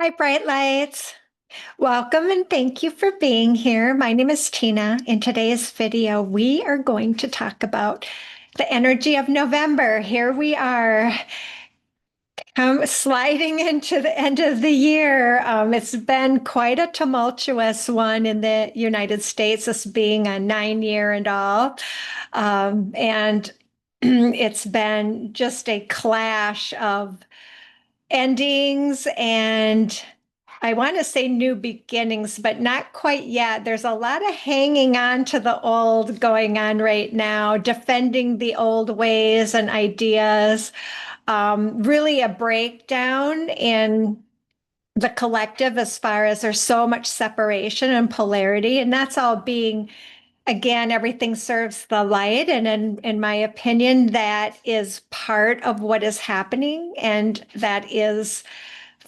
Hi, Bright Lights. Welcome and thank you for being here. My name is Tina. In today's video, we are going to talk about the energy of November. Here we are, sliding into the end of the year. It's been quite a tumultuous one in the United States, this being a 9 year and all. And it's been just a clash of endings and I want to say new beginnings, but not quite yet. There's a lot of hanging on to the old going on right now, defending the old ways and ideas. Really a breakdown in the collective as far as there's so much separation and polarity, and that's all being again, everything serves the light. And in my opinion, that is part of what is happening. And that is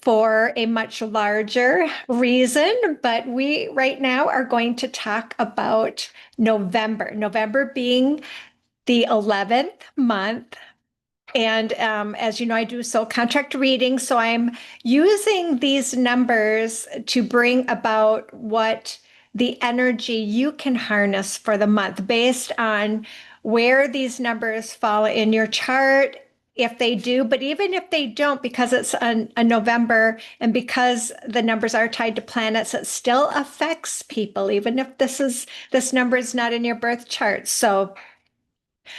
for a much larger reason. But we right now are going to talk about November, November being the 11th month. And as you know, I do soul contract reading. So I'm using these numbers to bring about what the energy you can harness for the month based on where these numbers fall in your chart, if they do, but even if they don't, because it's a November and because the numbers are tied to planets, it still affects people, even if this number is not in your birth chart. So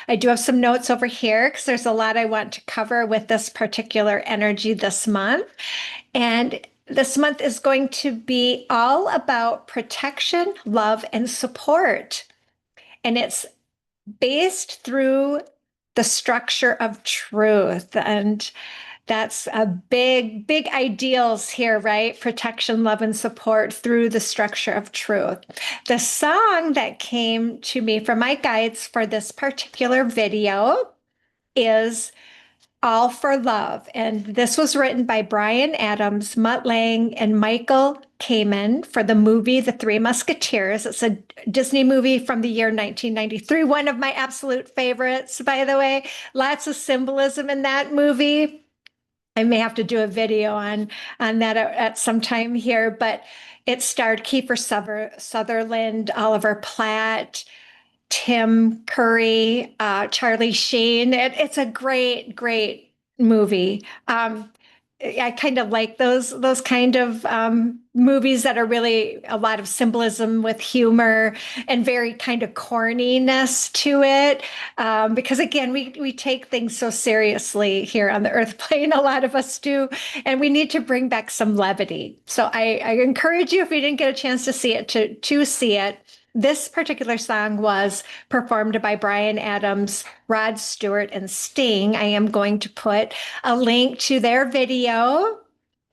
I do have some notes over here because there's a lot I want to cover with this particular energy this month. And this month is going to be all about protection, love, and support. And it's based through the structure of truth. And that's a big ideals here, right? Protection, love, and support through the structure of truth. The song that came to me from my guides for this particular video is All for Love. And this was written by Bryan Adams, Mutt Lange, and Michael Kamen for the movie The Three Musketeers. It's a Disney movie from the year 1993, one of my absolute favorites, by the way. Lots of symbolism in that movie. I may have to do a video on that at some time here, but it starred Kiefer Sutherland, Oliver Platt, Tim Curry, Charlie Sheen. It's a great movie. I kind of like those kind of movies that are really a lot of symbolism with humor and very kind of corniness to it. Because again, we take things so seriously here on the earth plane, a lot of us do, and we need to bring back some levity. So I encourage you, if you didn't get a chance to see it, to see it. This particular song was performed by Bryan Adams, Rod Stewart, and Sting. I am going to put a link to their video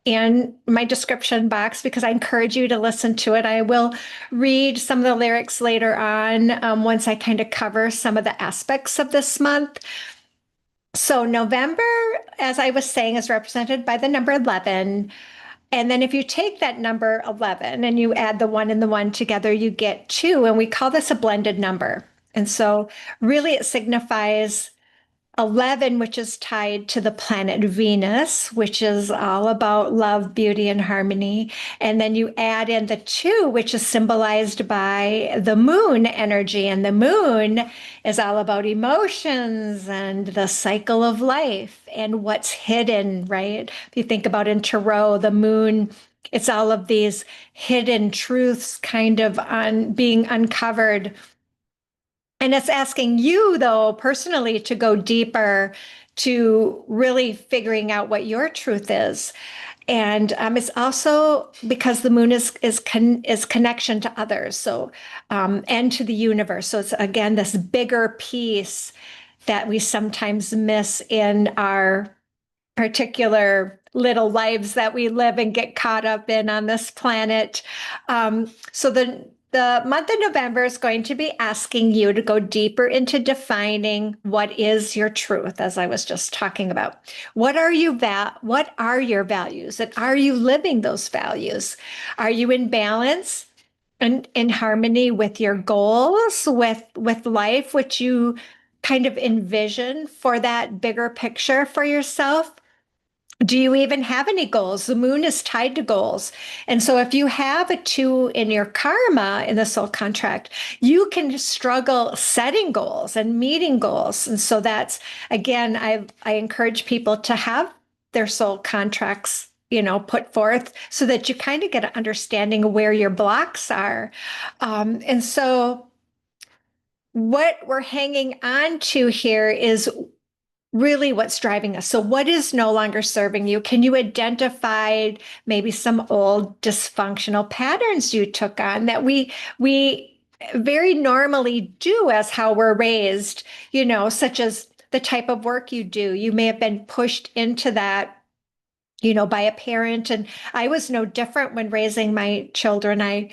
in my description box because I encourage you to listen to it. I will read some of the lyrics later on once I kind of cover some of the aspects of this month. So November, as I was saying, is represented by the number 11. And then if you take that number 11 and you add the one and the one together, you get 2. And we call this a blended number. And so really it signifies 11, which is tied to the planet Venus, which is all about love, beauty, and harmony. And then you add in the 2, which is symbolized by the moon energy. And the moon is all about emotions and the cycle of life and what's hidden, right? If you think about in Tarot, the moon, it's all of these hidden truths kind of being uncovered. And it's asking you, though, personally, to go deeper to really figuring out what your truth is. And it's also because the moon is connection to others, so and to the universe. So it's again this bigger piece that we sometimes miss in our particular little lives that we live and get caught up in on this planet. So the month of November is going to be asking you to go deeper into defining what is your truth, as I was just talking about. What are what are your values? And are you living those values? Are you in balance and in harmony with your goals, with life, which you kind of envision for that bigger picture for yourself? Do you even have any goals? The moon is tied to goals. And so if you have a 2 in your karma in the soul contract, you can struggle setting goals and meeting goals. And so that's, again, I encourage people to have their soul contracts, put forth so that you kind of get an understanding of where your blocks are. And so what we're hanging on to here is really what's driving us. So what is no longer serving you? Can you identify maybe some old dysfunctional patterns you took on that we very normally do as how we're raised, such as the type of work you do. You may have been pushed into that, by a parent. And I was no different when raising my children. I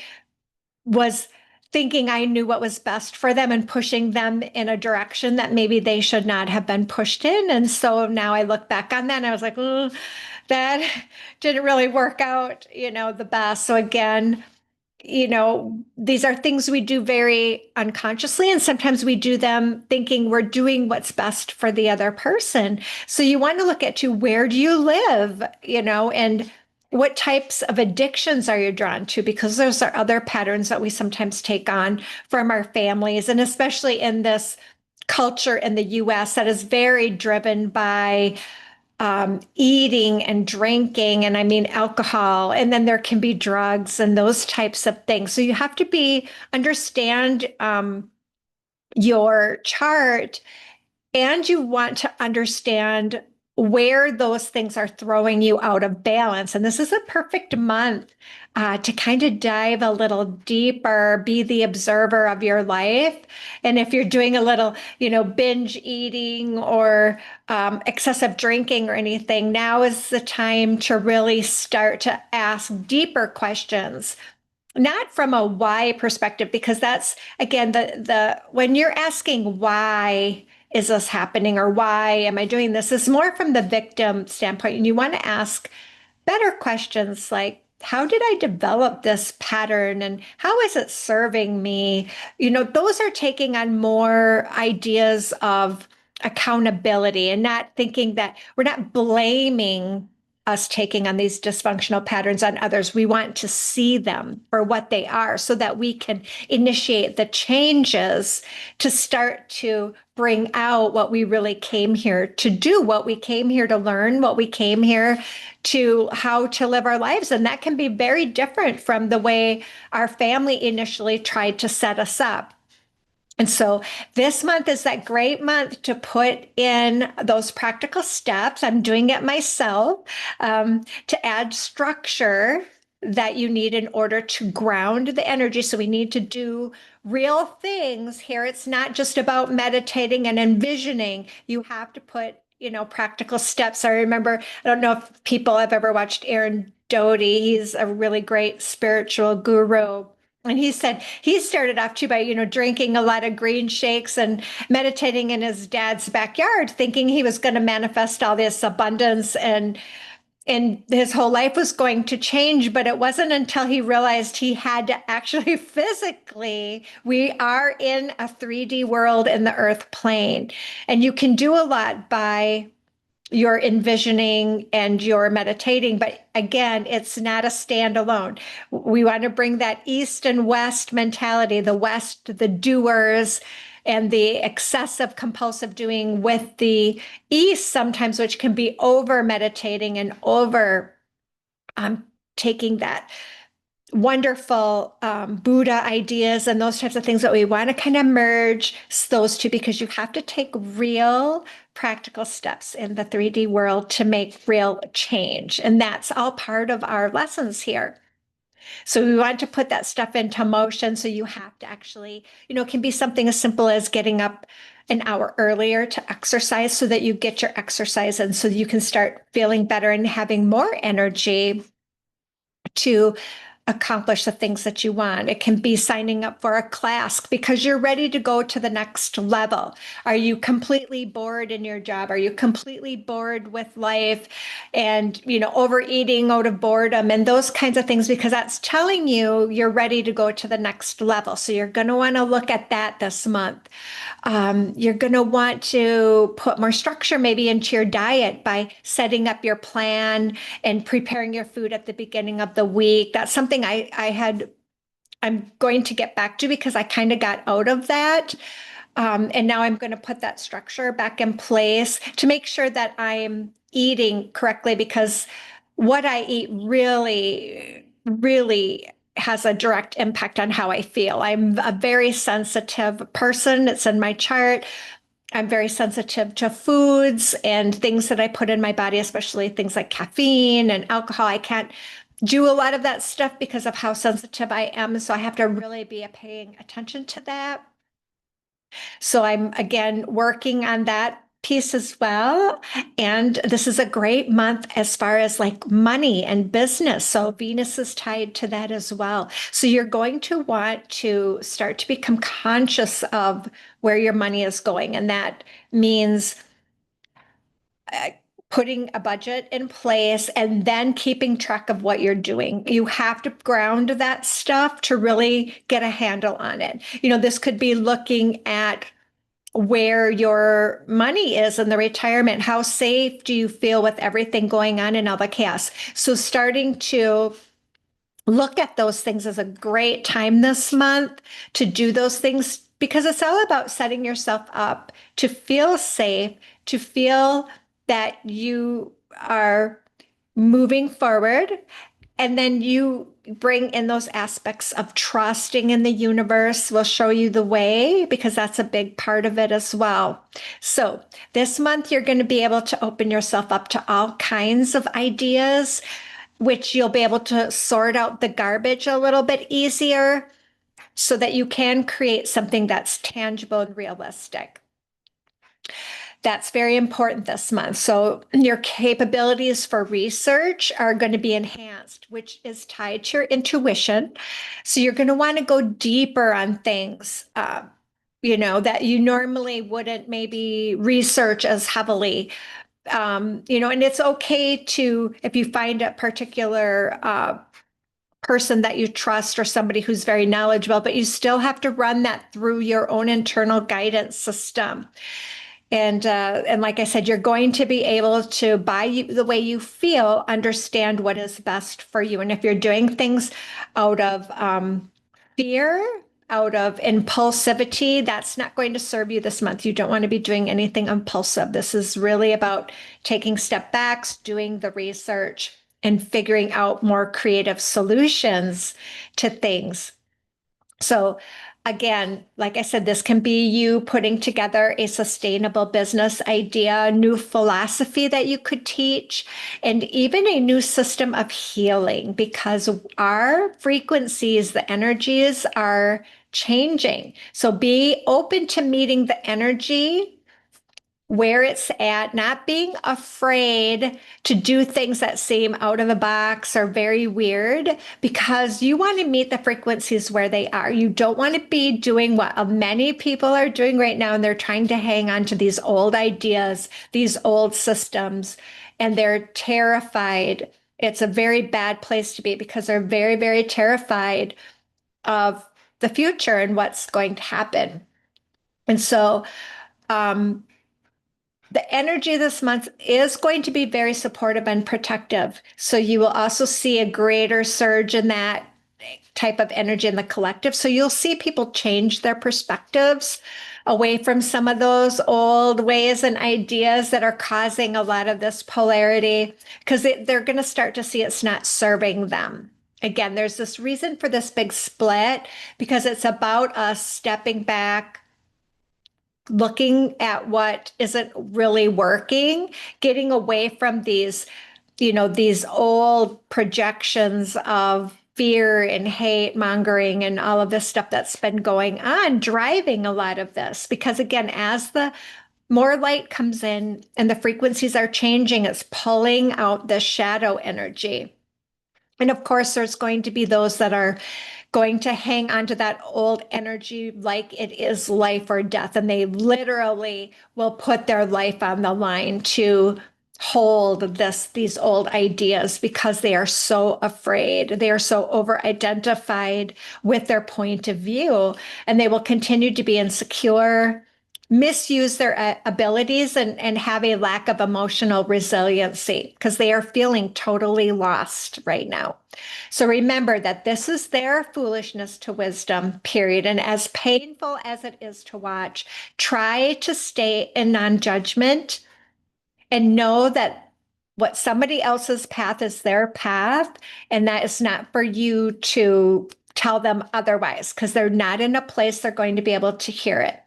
was thinking I knew what was best for them and pushing them in a direction that maybe they should not have been pushed in. And so now I look back on that and I was like, that didn't really work out, the best. So again, these are things we do very unconsciously, and sometimes we do them thinking we're doing what's best for the other person. So you want to look at where do you live, and what types of addictions are you drawn to? Because those are other patterns that we sometimes take on from our families, and especially in this culture in the US that is very driven by eating and drinking, and I mean alcohol, and then there can be drugs and those types of things. So you have to understand your chart, and you want to understand where those things are throwing you out of balance. And this is a perfect month to kind of dive a little deeper, be the observer of your life. And if you're doing a little, binge eating or excessive drinking or anything, now is the time to really start to ask deeper questions. Not from a why perspective, because that's, again, the when you're asking why is this happening or why am I doing this, is more from the victim standpoint. And you want to ask better questions like, how did I develop this pattern and how is it serving me? Those are taking on more ideas of accountability and not thinking that we're not blaming us taking on these dysfunctional patterns on others. We want to see them for what they are so that we can initiate the changes to start to bring out what we really came here to do, what we came here to learn, what we came here to, how to live our lives. And that can be very different from the way our family initially tried to set us up. And so this month is that great month to put in those practical steps. I'm doing it myself to add structure that you need in order to ground the energy. So we need to do real things here. It's not just about meditating and envisioning. You have to put, practical steps. I remember, I don't know if people have ever watched Aaron Doty. He's a really great spiritual guru. And he said he started off too by, drinking a lot of green shakes and meditating in his dad's backyard, thinking he was going to manifest all this abundance and his whole life was going to change. But it wasn't until he realized he had to actually physically, we are in a 3D world in the earth plane. And you can do a lot by your envisioning and your meditating. But again, it's not a standalone. We want to bring that East and West mentality, the West, the doers, and the excessive compulsive doing with the East sometimes, which can be over meditating and over taking that wonderful Buddha ideas and those types of things, that we want to kind of merge those two, because you have to take real practical steps in the 3D world to make real change. And that's all part of our lessons here. So we want to put that stuff into motion. So you have to actually, it can be something as simple as getting up an hour earlier to exercise so that you get your exercise in, so you can start feeling better and having more energy to accomplish the things that you want. It can be signing up for a class because you're ready to go to the next level. Are you completely bored in your job? Are you completely bored with life and, overeating out of boredom and those kinds of things? Because that's telling you you're ready to go to the next level. So you're going to want to look at that this month. You're going to want to put more structure maybe into your diet by setting up your plan and preparing your food at the beginning of the week. That's something I'm going to get back to because I kind of got out of that. And now I'm going to put that structure back in place to make sure that I'm eating correctly because what I eat really, really has a direct impact on how I feel. I'm a very sensitive person. It's in my chart. I'm very sensitive to foods and things that I put in my body, especially things like caffeine and alcohol. I can't do a lot of that stuff because of how sensitive I am. So I have to really be paying attention to that. So I'm again working on that piece as well. And this is a great month as far as like money and business. So Venus is tied to that as well. So you're going to want to start to become conscious of where your money is going. And that means putting a budget in place and then keeping track of what you're doing. You have to ground that stuff to really get a handle on it. This could be looking at where your money is in the retirement. How safe do you feel with everything going on in all the chaos? So starting to look at those things is a great time this month to do those things because it's all about setting yourself up to feel safe, to feel that you are moving forward. And then you bring in those aspects of trusting in the universe will show you the way because that's a big part of it as well. So this month, you're going to be able to open yourself up to all kinds of ideas, which you'll be able to sort out the garbage a little bit easier so that you can create something that's tangible and realistic. That's very important this month. So your capabilities for research are going to be enhanced, which is tied to your intuition. So you're going to want to go deeper on things, that you normally wouldn't maybe research as heavily. And it's okay to, if you find a particular person that you trust or somebody who's very knowledgeable, but you still have to run that through your own internal guidance system. And like I said, you're going to be able to, by the way you feel, understand what is best for you. And if you're doing things out of fear, out of impulsivity, that's not going to serve you this month. You don't want to be doing anything impulsive. This is really about taking step backs, doing the research, and figuring out more creative solutions to things. So again, like I said, this can be you putting together a sustainable business idea, new philosophy that you could teach, and even a new system of healing because our frequencies, the energies are changing. So be open to meeting the energy where it's at, not being afraid to do things that seem out of the box or very weird, because you want to meet the frequencies where they are. You don't want to be doing what many people are doing right now, and they're trying to hang on to these old ideas, these old systems, and they're terrified. It's a very bad place to be because they're very, very terrified of the future and what's going to happen. And so, the energy this month is going to be very supportive and protective. So you will also see a greater surge in that type of energy in the collective. So you'll see people change their perspectives away from some of those old ways and ideas that are causing a lot of this polarity because they're going to start to see it's not serving them. Again, there's this reason for this big split because it's about us stepping back, looking at what isn't really working, getting away from these old projections of fear and hate mongering and all of this stuff that's been going on, driving a lot of this. Because again, as the more light comes in and the frequencies are changing, it's pulling out the shadow energy. And of course, there's going to be those that are going to hang on to that old energy like it is life or death. And they literally will put their life on the line to hold these old ideas because they are so afraid. They are so over identified with their point of view, and they will continue to be insecure, misuse their abilities, and have a lack of emotional resiliency because they are feeling totally lost right now. So remember that this is their foolishness to wisdom, period. And as painful as it is to watch, try to stay in non-judgment and know that what somebody else's path is their path, and that is not for you to tell them otherwise because they're not in a place they're going to be able to hear it.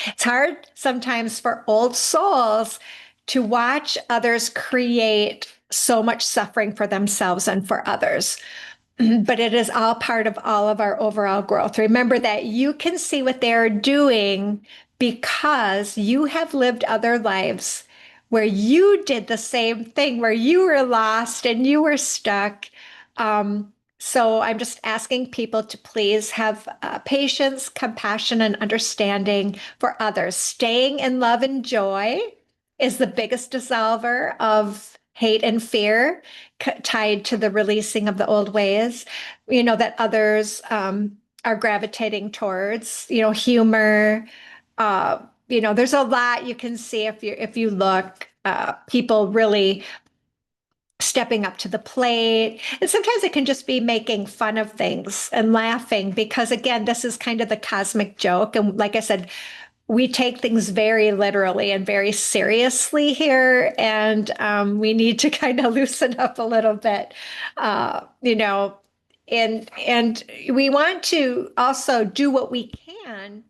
It's hard sometimes for old souls to watch others create so much suffering for themselves and for others. But it is all part of all of our overall growth. Remember that you can see what they're doing because you have lived other lives where you did the same thing, where you were lost and you were stuck. So I'm just asking people to please have patience, compassion, and understanding for others. Staying in love and joy is the biggest dissolver of hate and fear tied to the releasing of the old ways, that others are gravitating towards, humor. There's a lot you can see if you look, people really stepping up to the plate. And sometimes it can just be making fun of things and laughing because, again, this is kind of the cosmic joke. And like I said, we take things very literally and very seriously here. And we need to kind of loosen up a little bit, and we want to also do what we can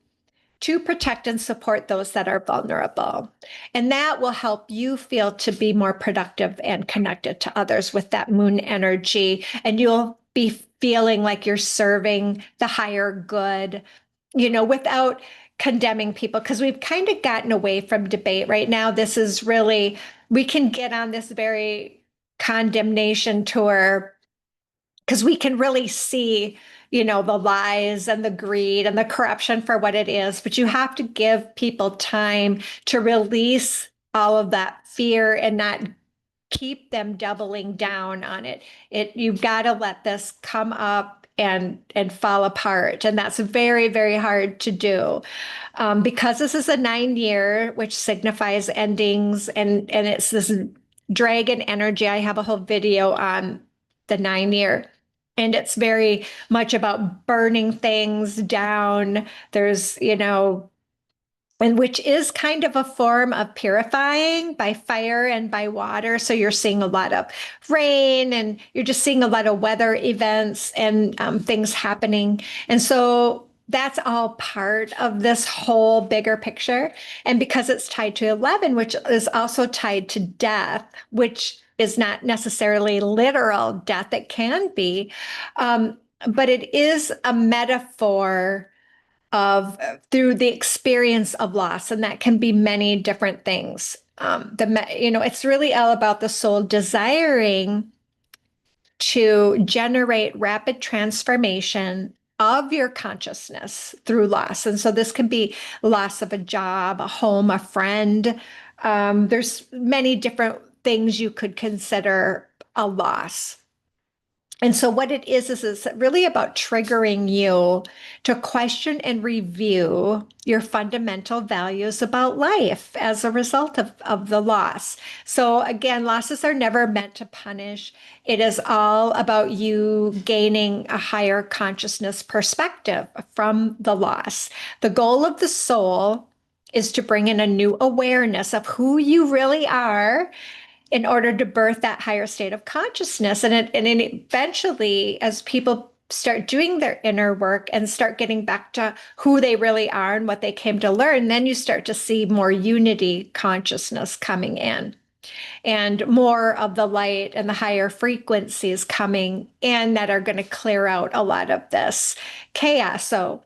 to protect and support those that are vulnerable. And that will help you feel to be more productive and connected to others with that moon energy. And you'll be feeling like you're serving the higher good, without condemning people, because we've kind of gotten away from debate right now. This is really, we can get on this very condemnation tour because we can really see, the lies and the greed and the corruption for what it is. But you have to give people time to release all of that fear and not keep them doubling down on it. You've got to let this come up and fall apart. And that's very, very hard to do. Because this is a 9-year, which signifies endings, and it's this dragon energy. I have a whole video on the 9-year. And it's very much about burning things down. There's, and which is kind of a form of purifying by fire and by water. So you're seeing a lot of rain and you're just seeing a lot of weather events and things happening. And so that's all part of this whole bigger picture. And because it's tied to 11, which is also tied to death, which is not necessarily literal death, it can be, but it is a metaphor of through the experience of loss, and that can be many different things. It's really all about the soul desiring to generate rapid transformation of your consciousness through loss. And so this can be loss of a job, a home, a friend. There's many different things you could consider a loss. And so what it is really about triggering you to question and review your fundamental values about life as a result of the loss. So again, losses are never meant to punish. It is all about you gaining a higher consciousness perspective from the loss. The goal of the soul is to bring in a new awareness of who you really are in order to birth that higher state of consciousness. And eventually, as people start doing their inner work and start getting back to who they really are and what they came to learn, then you start to see more unity consciousness coming in and more of the light and the higher frequencies coming in that are going to clear out a lot of this chaos. So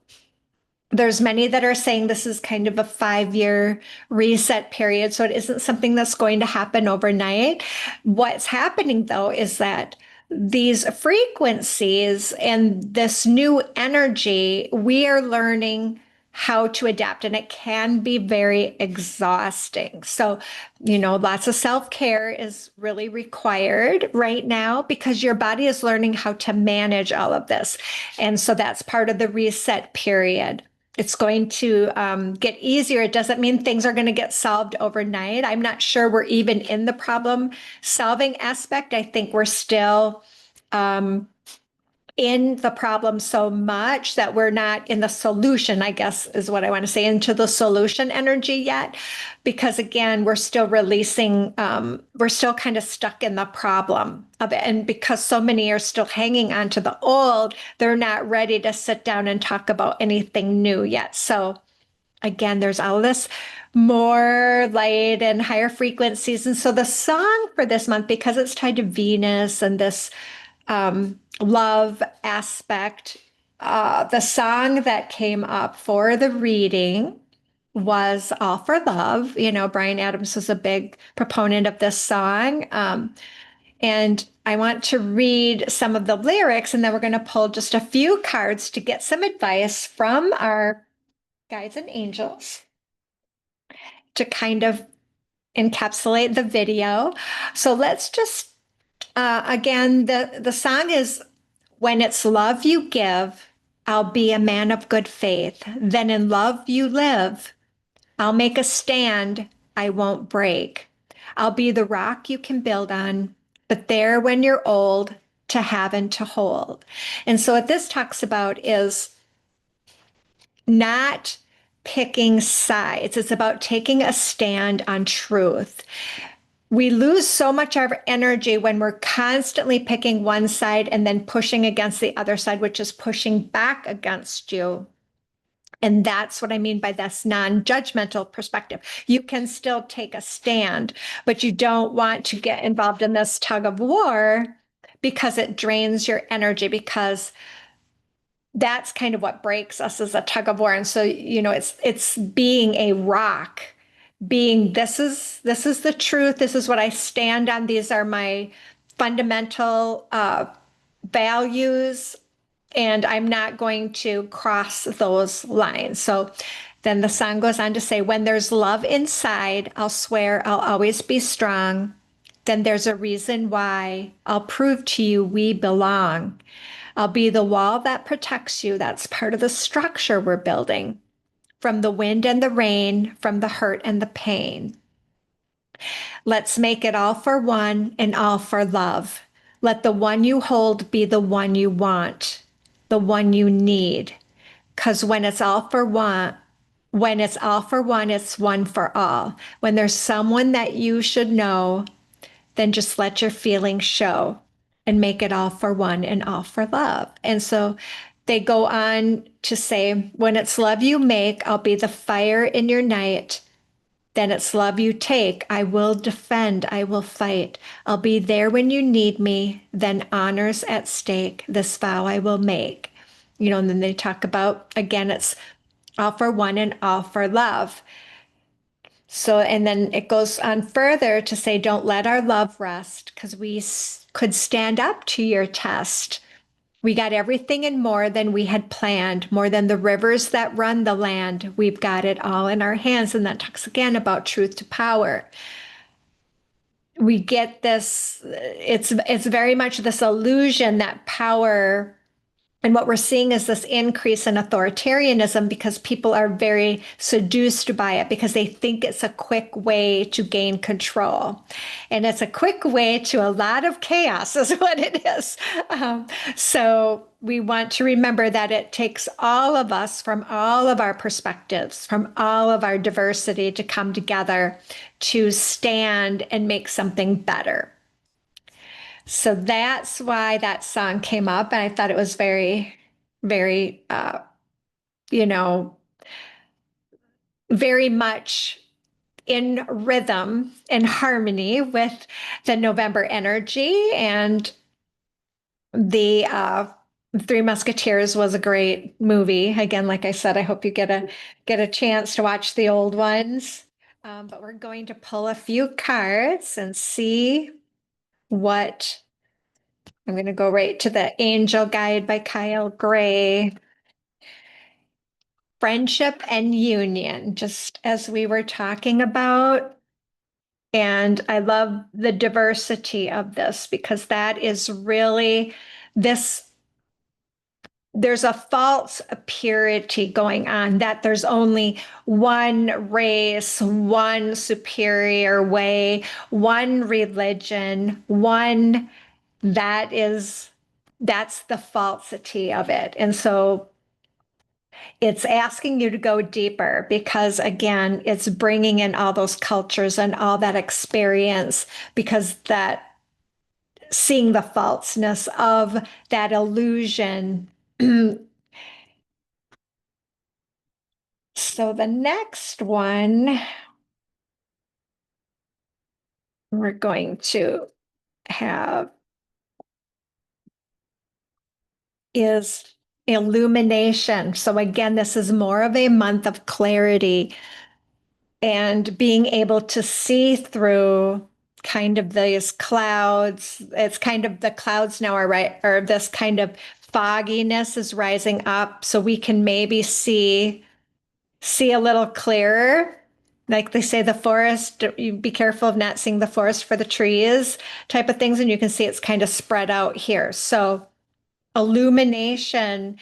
there's many that are saying this is kind of a 5-year reset period. So it isn't something that's going to happen overnight. What's happening, though, is that these frequencies and this new energy, we are learning how to adapt, and it can be very exhausting. So, lots of self-care is really required right now because your body is learning how to manage all of this. And so that's part of the reset period. It's going to get easier. It doesn't mean things are going to get solved overnight. I'm not sure we're even in the problem solving aspect. I think we're still in the problem so much that we're not in the solution, I guess is what I want to say, into the solution energy yet. Because again, we're still releasing, we're still kind of stuck in the problem of it. And because so many are still hanging on to the old, they're not ready to sit down and talk about anything new yet. So again, there's all this more light and higher frequencies. And so the song for this month, because it's tied to Venus and this love aspect, the song that came up for the reading was All for Love. Bryan Adams was a big proponent of this song. And I want to read some of the lyrics, and then we're going to pull just a few cards to get some advice from our guides and angels to kind of encapsulate the video. So let's just, again, the song is When It's Love You Give, I'll be a man of good faith. Then in love you live. I'll make a stand, I won't break. I'll be the rock you can build on, but there when you're old, to have and to hold. And so what this talks about is not picking sides. It's about taking a stand on truth. We lose so much of our energy when we're constantly picking one side and then pushing against the other side, which is pushing back against you. And that's what I mean by this non-judgmental perspective. You can still take a stand, but you don't want to get involved in this tug of war because it drains your energy, because that's kind of what breaks us, as a tug of war. And so, it's being a rock, being this is the truth. This is what I stand on. These are my fundamental values, and I'm not going to cross those lines. So then the song goes on to say, when there's love inside, I'll swear I'll always be strong. Then there's a reason why I'll prove to you we belong. I'll be the wall that protects you. That's part of the structure we're building. From the wind and the rain, from the hurt and the pain. Let's make it all for one and all for love. Let the one you hold be the one you want, the one you need. Because when it's all for one, it's one for all. When there's someone that you should know, then just let your feelings show and make it all for one and all for love. And so they go on to say, when it's love you make, I'll be the fire in your night. Then it's love you take. I will defend. I will fight. I'll be there when you need me. Then honors at stake. This vow I will make. And then they talk about, again, it's all for one and all for love. So, and then it goes on further to say, don't let our love rest, because we could stand up to your test. We got everything and more than we had planned, more than the rivers that run the land. We've got it all in our hands. And that talks again about truth to power. We get this, it's very much this illusion that power, and what we're seeing is this increase in authoritarianism because people are very seduced by it, because they think it's a quick way to gain control. And it's a quick way to a lot of chaos is what it is. So we want to remember that it takes all of us from all of our perspectives, from all of our diversity, to come together to stand and make something better. So that's why that song came up. And I thought it was very, very, very much in rhythm and harmony with the November energy. And the Three Musketeers was a great movie. Again, like I said, I hope you get a chance to watch the old ones. But we're going to pull a few cards and see what I'm going to go right to the Angel Guide by Kyle Gray. Friendship and union, just as we were talking about. And I love the diversity of this because that is really this. There's a false purity going on that there's only one race, one superior way, one religion, one that is, that's the falsity of it. And so it's asking you to go deeper because, again, it's bringing in all those cultures and all that experience because that seeing the falseness of that illusion. So the next one we're going to have is illumination. So again, this is more of a month of clarity and being able to see through kind of these clouds. It's kind of the clouds now are right, or this kind of fogginess is rising up so we can maybe see a little clearer. Like they say, the forest, you be careful of not seeing the forest for the trees type of things. And you can see it's kind of spread out here. So illumination,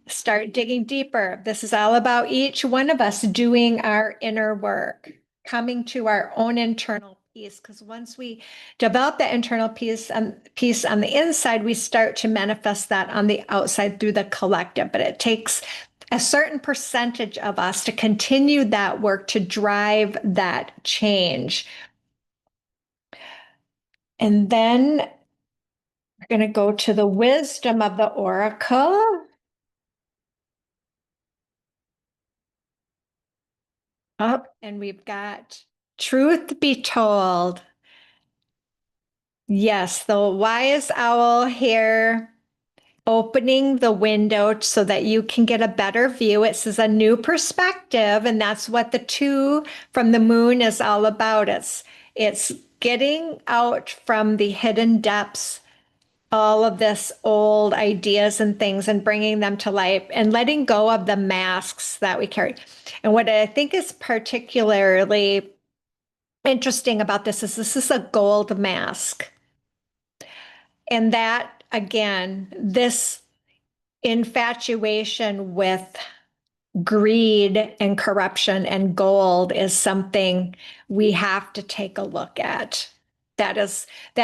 start digging deeper. This is all about each one of us doing our inner work, coming to our own internal peace. Because once we develop that internal peace on the inside, we start to manifest that on the outside through the collective. But it takes a certain percentage of us to continue that work to drive that change. And then we're going to go to the wisdom of the oracle. Up, and we've got truth be told. Yes, the wise owl here opening the window so that you can get a better view. It says a new perspective, and that's what the two from the moon is all about. It's getting out from the hidden depths all of this old ideas and things and bringing them to life and letting go of the masks that we carry. And what I think is particularly interesting about this is a gold mask. And that, again, this infatuation with greed and corruption and gold is something we have to take a look at. That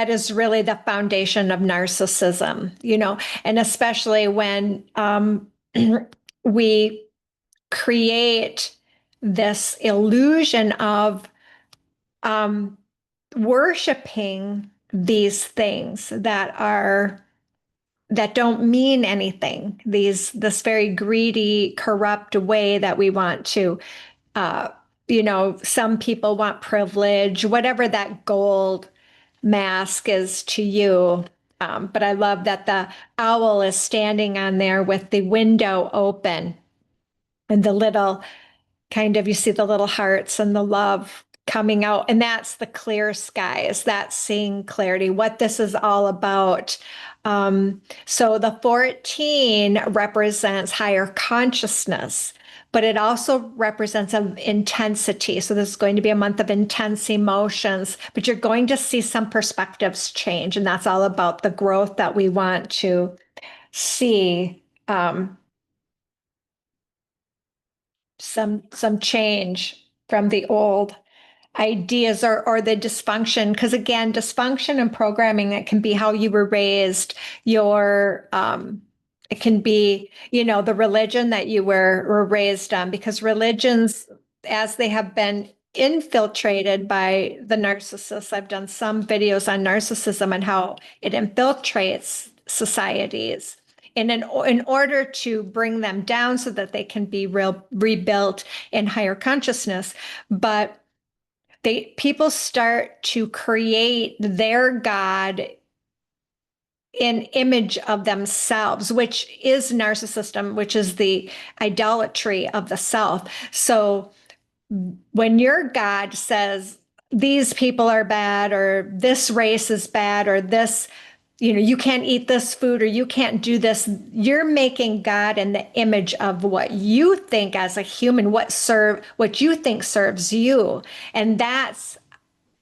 is really the foundation of narcissism, and especially when we create this illusion of worshiping these things that don't mean anything. This very greedy, corrupt way that we want to, some people want privilege, whatever that gold mask is to you. But I love that the owl is standing on there with the window open and the little kind of, you see the little hearts and the love coming out. And that's the clear skies, that's seeing clarity, what this is all about. So the 14 represents higher consciousness, but it also represents an intensity. So this is going to be a month of intense emotions, but you're going to see some perspectives change. And that's all about the growth that we want to see. Some change from the old ideas or the dysfunction, because again, dysfunction and programming, that can be how you were raised, it can be the religion that you were raised on, because religions, as they have been infiltrated by the narcissists, I've done some videos on narcissism and how it infiltrates societies in order to bring them down so that they can be rebuilt in higher consciousness. But people start to create their God in image of themselves, which is narcissism, which is the idolatry of the self. So when your God says these people are bad, or this race is bad, or this you can't eat this food or you can't do this. You're making God in the image of what you think as a human, what you think serves you. And that's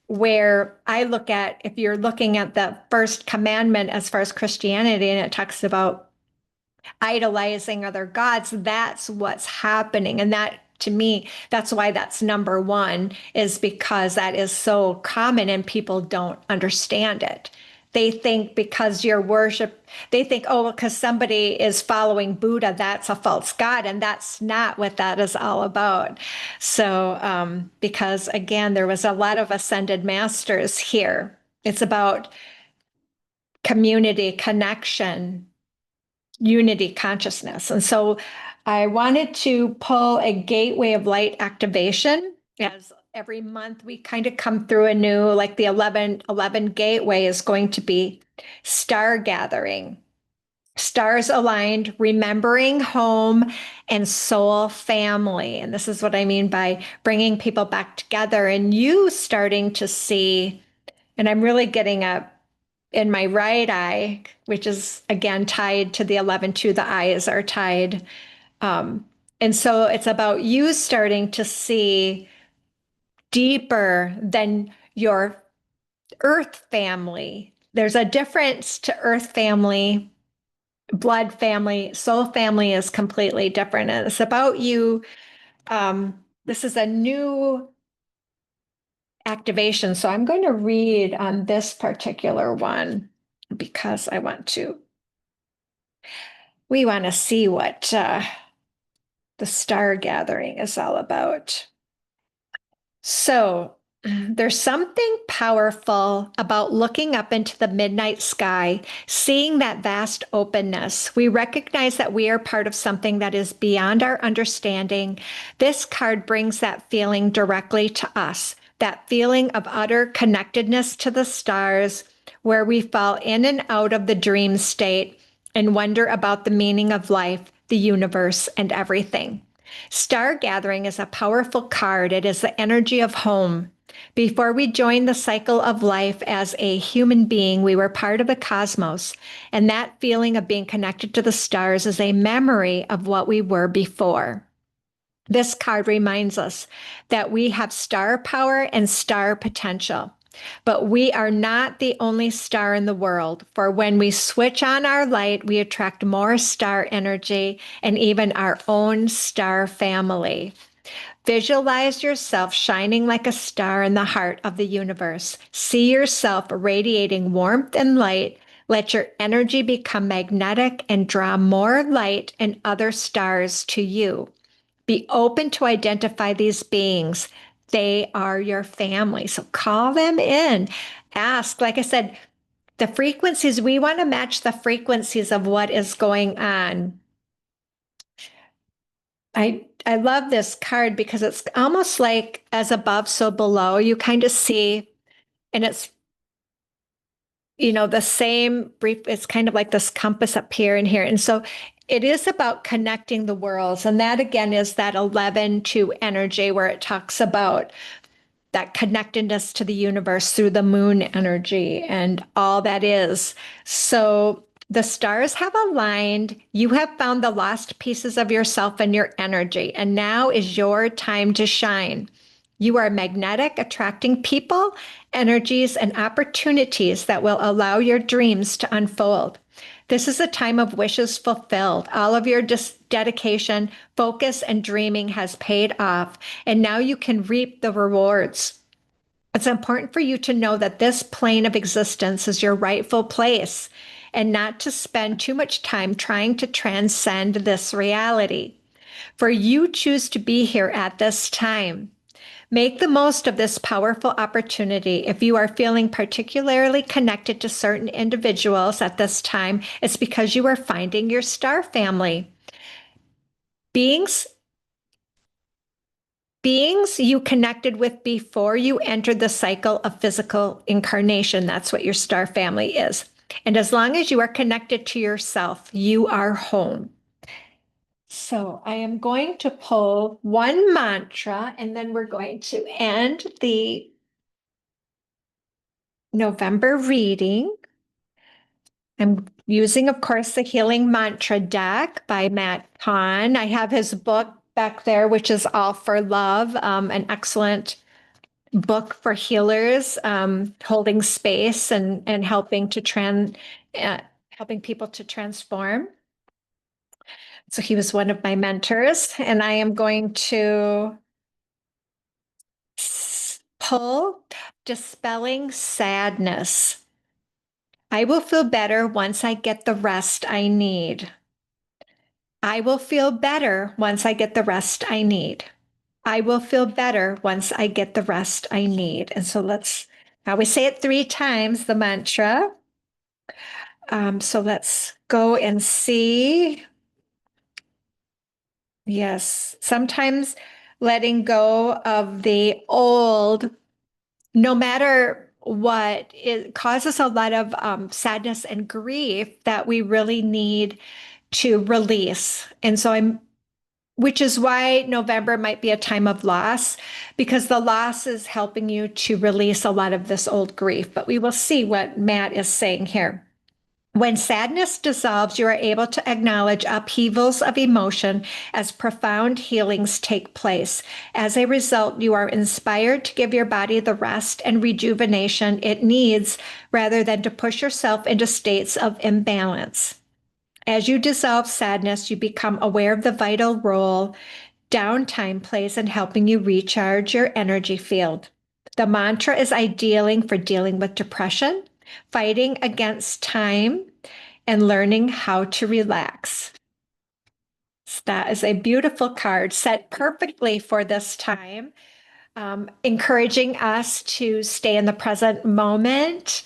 where I look at, if you're looking at the first commandment as far as Christianity, and it talks about idolizing other gods, that's what's happening. And that, to me, that's why that's number one, is because that is so common and people don't understand it. They think because you're worship, they think, oh, because somebody is following Buddha, that's a false god. And that's not what that is all about. So, because again, there was a lot of ascended masters here. It's about community, connection, unity consciousness. And so I wanted to pull a gateway of light activation. As every month we kind of come through a new, like the 11 gateway is going to be star gathering, stars aligned, remembering home and soul family. And this is what I mean by bringing people back together and you starting to see, and I'm really getting up in my right eye, which is again tied to the 11 too, the eyes are tied. And so it's about you starting to see deeper than your earth family. There's a difference to earth family, blood family, soul family is completely different. And it's about you. This is a new activation. So I'm going to read on this particular one because we want to see what the star gathering is all about. So there's something powerful about looking up into the midnight sky, seeing that vast openness. We recognize that we are part of something that is beyond our understanding. This card brings that feeling directly to us, that feeling of utter connectedness to the stars, where we fall in and out of the dream state and wonder about the meaning of life, the universe, and everything. Star gathering is a powerful card. It is the energy of home. Before we joined the cycle of life as a human being, we were part of the cosmos. And that feeling of being connected to the stars is a memory of what we were before. This card reminds us that we have star power and star potential. But we are not the only star in the world, for when we switch on our light, we attract more star energy and even our own star family. Visualize yourself shining like a star in the heart of the universe. See yourself radiating warmth and light. Let your energy become magnetic and draw more light and other stars to you. Be open to identify these beings. They are your family. So call them in. Ask, like I said, the frequencies, we want to match the frequencies of what is going on. I love this card because it's almost like as above, so below. You kind of see, and it's the same brief, it's kind of like this compass up here and here. And so it is about connecting the worlds. And that again is that 11-2 energy where it talks about that connectedness to the universe through the moon energy and all that is. So the stars have aligned. You have found the lost pieces of yourself and your energy. And now is your time to shine. You are magnetic, attracting people, energies, and opportunities that will allow your dreams to unfold. This is a time of wishes fulfilled. All of your dedication, focus, and dreaming has paid off, and now you can reap the rewards. It's important for you to know that this plane of existence is your rightful place and not to spend too much time trying to transcend this reality. For you choose to be here at this time. Make the most of this powerful opportunity. If you are feeling particularly connected to certain individuals at this time, it's because you are finding your star family. Beings you connected with before you entered the cycle of physical incarnation. That's what your star family is. And as long as you are connected to yourself, you are home. So I am going to pull one mantra and then we're going to end the November reading. I'm using, of course, the Healing Mantra deck by Matt Kahn. I have his book back there, which is All for Love, an excellent book for healers, holding space and helping people to transform. So he was one of my mentors, and I am going to pull Dispelling Sadness. I will feel better once I get the rest I need. I will feel better once I get the rest I need. I will feel better once I get the rest I need. And so now we say it 3 times, the mantra. So let's go and see. Yes, sometimes letting go of the old, no matter what, it causes a lot of sadness and grief that we really need to release. And so which is why November might be a time of loss, because the loss is helping you to release a lot of this old grief. But we will see what Matt is saying here. When sadness dissolves, you are able to acknowledge upheavals of emotion as profound healings take place. As a result, you are inspired to give your body the rest and rejuvenation it needs rather than to push yourself into states of imbalance. As you dissolve sadness, you become aware of the vital role downtime plays in helping you recharge your energy field. The mantra is ideal for dealing with depression, fighting against time, and learning how to relax. So that is a beautiful card set perfectly for this time, encouraging us to stay in the present moment,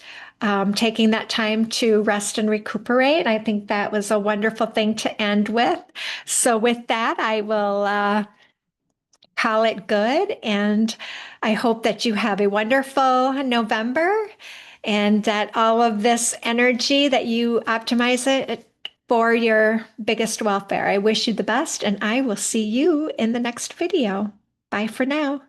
taking that time to rest and recuperate. I think that was a wonderful thing to end with. So with that, I will call it good. And I hope that you have a wonderful November and that all of this energy that you optimize it for your biggest welfare. I wish you the best, and I will see you in the next video. Bye for now.